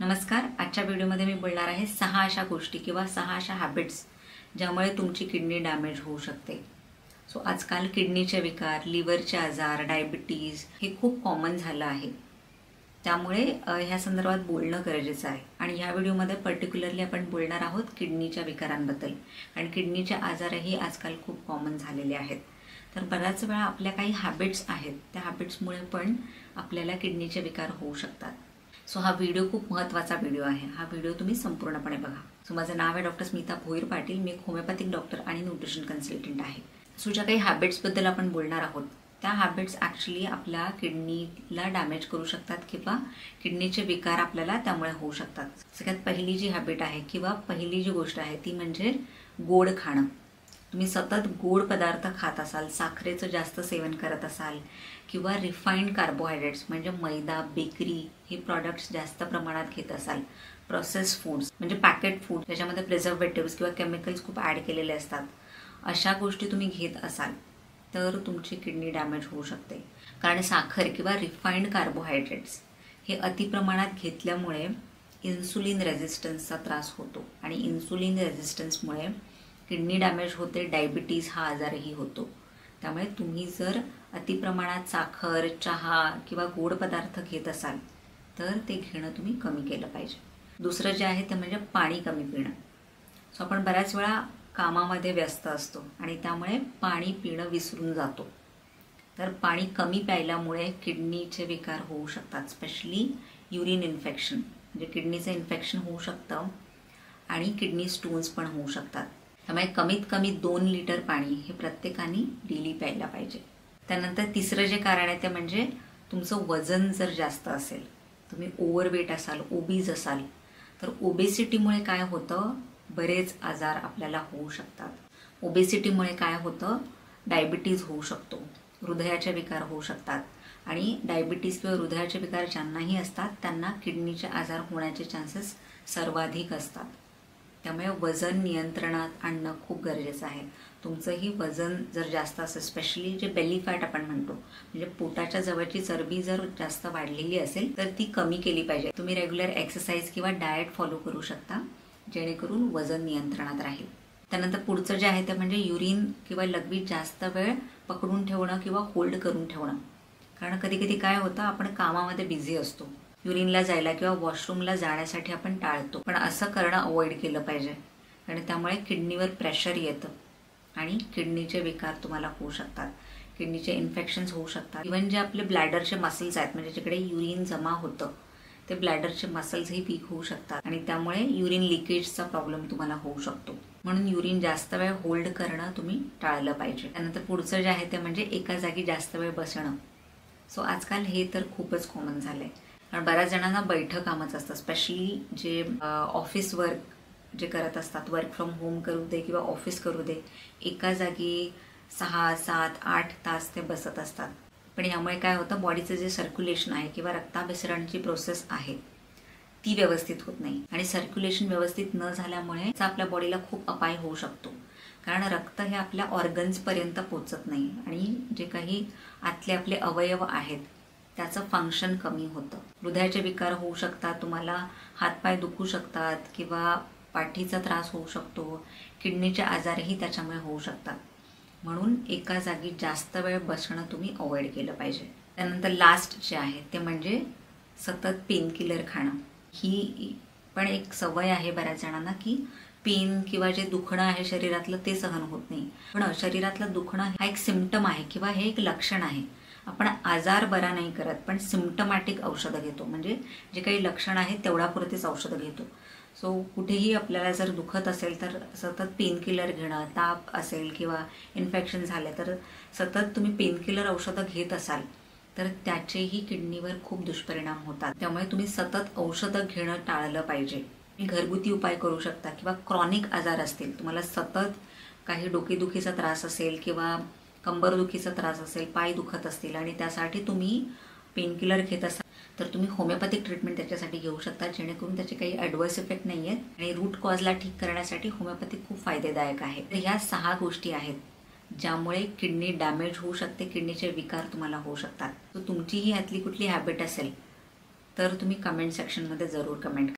नमस्कार. आजच्या व्हिडिओमध्ये मी बोलणार आहे 6 अशा गोष्टी किंवा 6 अशा हॅबिट्स ज्यामुळे तुमची किडनी डॅमेज होऊ शकते. सो आजकाल किडनीचे विकार, लिव्हरचे आजार, डायबिटीज हे खूप कॉमन झालं आहे. त्यामुळे ह्या संदर्भात बोलणं गरजेचं आहे. आणि ह्या व्हिडिओमध्ये पर्टिक्युलरली आपण बोलणार आहोत किडनीच्या विकारांबद्दल. आणि किडनीचे आजारही आजकाल खूप कॉमन झालेले आहेत. तर बऱ्याच वेळा आपल्या काही हॅबिट्स आहेत, त्या हॅबिट्समुळे पण आपल्याला किडनीचे विकार होऊ शकतात. सो हा व्हिडिओ खूप महत्त्वाचा व्हिडिओ आहे. हा व्हिडिओ तुम्ही संपूर्णपणे बघा. सो माझं नाव आहे डॉक्टर स्मिता भोईर पाटील. मी एक होमिओपॅथिक डॉक्टर आणि न्यूट्रिशन कन्सल्टंट आहे. सो ज्या काही हॅबिट्सबद्दल आपण बोलणार आहोत त्या हॅबिट्स ॲक्च्युली आपल्या किडनीला डॅमेज करू शकतात किंवा किडनीचे विकार आपल्याला त्यामुळे होऊ शकतात. सगळ्यात पहिली जी हॅबिट आहे किंवा पहिली जी गोष्ट आहे ती म्हणजे गोड खाणं. तुम्ही सतत गोड पदार्थ खात असाल, साखरेचं जास्त सेवन करत असाल किंवा रिफाईंड कार्बोहायड्रेट्स म्हणजे मैदा, बेकरी हे प्रॉडक्ट्स जास्त प्रमाणात घेत असाल, प्रोसेस फूड्स म्हणजे पॅकेट फूड त्याच्यामध्ये प्रिझर्वेटिव्स किंवा केमिकल्स खूप ॲड केलेले असतात, अशा गोष्टी तुम्ही घेत असाल तर तुमची किडनी डॅमेज होऊ शकते. कारण साखर किंवा रिफाईंड कार्बोहायड्रेट्स हे अतिप्रमाणात घेतल्यामुळे इन्सुलिन रेझिस्टन्सचा त्रास होतो आणि इन्सुलिन रेझिस्टन्समुळे किडनी डॅमेज होते, डायबिटीज हा आजारही होतो. त्यामुळे तुम्ही जर अतिप्रमाणात साखर, चहा किंवा गोड पदार्थ घेत असाल तर ते घेणं तुम्ही कमी केलं पाहिजे. दुसरं जे आहे ते म्हणजे पाणी कमी पिणं. सो आपण बऱ्याच वेळा कामामध्ये व्यस्त असतो आणि त्यामुळे पाणी पिणं विसरून जातो. तर पाणी कमी प्यायल्यामुळे किडनीचे विकार होऊ शकतात. स्पेशली युरिन इन्फेक्शन म्हणजे किडनीचं इन्फेक्शन होऊ शकतं आणि किडनी स्टोन्स पण होऊ शकतात. त्यामुळे कमीत कमी 2 लिटर पाणी हे प्रत्येकाने डेली प्यायला पाहिजे. त्यानंतर तिसरं जे कारण आहे ते म्हणजे तुमचं वजन जर जास्त असेल, तुम्ही ओव्हरवेट असाल, ओबीज असाल तर ओबेसिटीमुळे काय होतं, बरेच आजार आपल्याला होऊ शकतात. ओबेसिटीमुळे काय होतं, डायबिटीज होऊ शकतो, हृदयाचे विकार होऊ शकतात आणि डायबिटीज किंवा हृदयाचे विकार ज्यांनाही असतात त्यांना किडनीचे आजार होण्याचे चान्सेस सर्वाधिक असतात. त्यामुळे वजन नियंत्रणात आणणं खूप गरजेचं आहे. तुमचंही वजन जर जास्त असेल, स्पेशली जे बेली फॅट आपण म्हणतो म्हणजे पोटाच्या जवळची चरबी जर जास्त वाढलेली असेल तर ती कमी केली पाहिजे. तुम्ही रेग्युलर एक्सरसाइज किंवा डाएट फॉलो करू शकता जेणेकरून वजन नियंत्रणात राहील. त्यानंतर पुढचं जे आहे ते म्हणजे युरिन किंवा लघवी जास्त वेळ पकडून ठेवणं किंवा होल्ड करून ठेवणं. कारण कधी कधी काय होतं, आपण कामामध्ये बिझी असतो, युरिनला जायला किंवा वॉशरूमला जाण्यासाठी आपण टाळतो, पण असं करणं अवॉइड केलं पाहिजे. कारण त्यामुळे किडनीवर प्रेशर येतं आणि किडनीचे विकार तुम्हाला होऊ शकतात, किडनीचे इन्फेक्शन्स होऊ शकतात. इव्हन जे आपले ब्लॅडरचे मसल्स आहेत म्हणजे जिकडे युरिन जमा होतं ते ब्लॅडरचे मसल्सही वीक होऊ शकतात आणि त्यामुळे युरिन लिकेजचा प्रॉब्लेम तुम्हाला होऊ शकतो. म्हणून युरिन जास्त वेळ होल्ड करणं तुम्ही टाळलं पाहिजे. त्यानंतर पुढचं जे आहे ते म्हणजे एका जागी जास्त वेळ बसणं. सो आजकाल हे तर खूपच कॉमन झालं आहे. कारण बऱ्याच जणांना बैठं कामच असतं, स्पेशली जे ऑफिस वर्क जे करत असतात, वर्क फ्रॉम होम करू दे किंवा ऑफिस करू दे, एका जागी 6, 7, 8 तास ते बसत असतात. पण यामुळे काय होतं, बॉडीचं जे सर्क्युलेशन आहे किंवा रक्ताभिसरणची प्रोसेस आहे ती व्यवस्थित होत नाही आणि सर्क्युलेशन व्यवस्थित न झाल्यामुळे आपल्या बॉडीला खूप अपाय होऊ शकतो. कारण रक्त हे आपल्या ऑर्गन्सपर्यंत पोचत नाही आणि जे काही आतले आपले अवयव आहेत त्याचं फंक्शन कमी होतं. हृदयाचे विकार होऊ शकतात, तुम्हाला हातपाय दुखू शकतात किंवा पाठीचा त्रास होऊ शकतो, किडनीचे आजारही त्याच्यामुळे होऊ शकतात. म्हणून एका जागी जास्त वेळ बसणं तुम्ही अवॉइड केलं पाहिजे. त्यानंतर लास्ट जे आहे ते म्हणजे सतत पेनकिलर खाणं. ही पण एक सवय आहे बऱ्याच जणांना की पेन किंवा जे दुखणं आहे शरीरातलं ते सहन होत नाही. पण शरीरातलं दुखणं हा एक सिम्पटम आहे किंवा हे एक लक्षण आहे. आपण आजार बरा नाही करत पण सिम्पटमॅटिक औषधं घेतो, म्हणजे जे काही लक्षण आहे तेवढ्यापुरतीच औषधं घेतो. सो कुठेही आपल्याला जर दुखत असेल तर सतत पेनकिलर घेणं, ताप असेल किंवा इन्फेक्शन झालं तर सतत तुम्ही पेनकिलर औषधं घेत असाल तर त्याचेही किडनीवर खूप दुष्परिणाम होतात. त्यामुळे तुम्ही सतत औषधं घेणं टाळलं पाहिजे. घरगुती उपाय करू शकता किंवा क्रॉनिक आजार असतील, तुम्हाला सतत काही डोकेदुखीचा त्रास असेल किंवा कंबरदुखीचा त्रास असेल, पाय दुखत असतील आणि त्यासाठी तुम्ही पेनकिलर घेत असाल तर तुम्ही होमिओपॅथिक ट्रीटमेंट त्याच्यासाठी घेऊ शकता जेणेकरून त्याचे काही ॲडव्हर्स इफेक्ट नाही आहेत आणि रूट कॉजला ठीक करण्यासाठी होमिओपॅथिक खूप फायदेदायक आहे. तर ह्या 6 गोष्टी आहेत ज्यामुळे किडनी डॅमेज होऊ शकते, किडनीचे विकार तुम्हाला होऊ शकतात. तर तुमचीही ह्यातली कुठली हॅबिट असेल तर तुम्ही कमेंट सेक्शनमध्ये जरूर कमेंट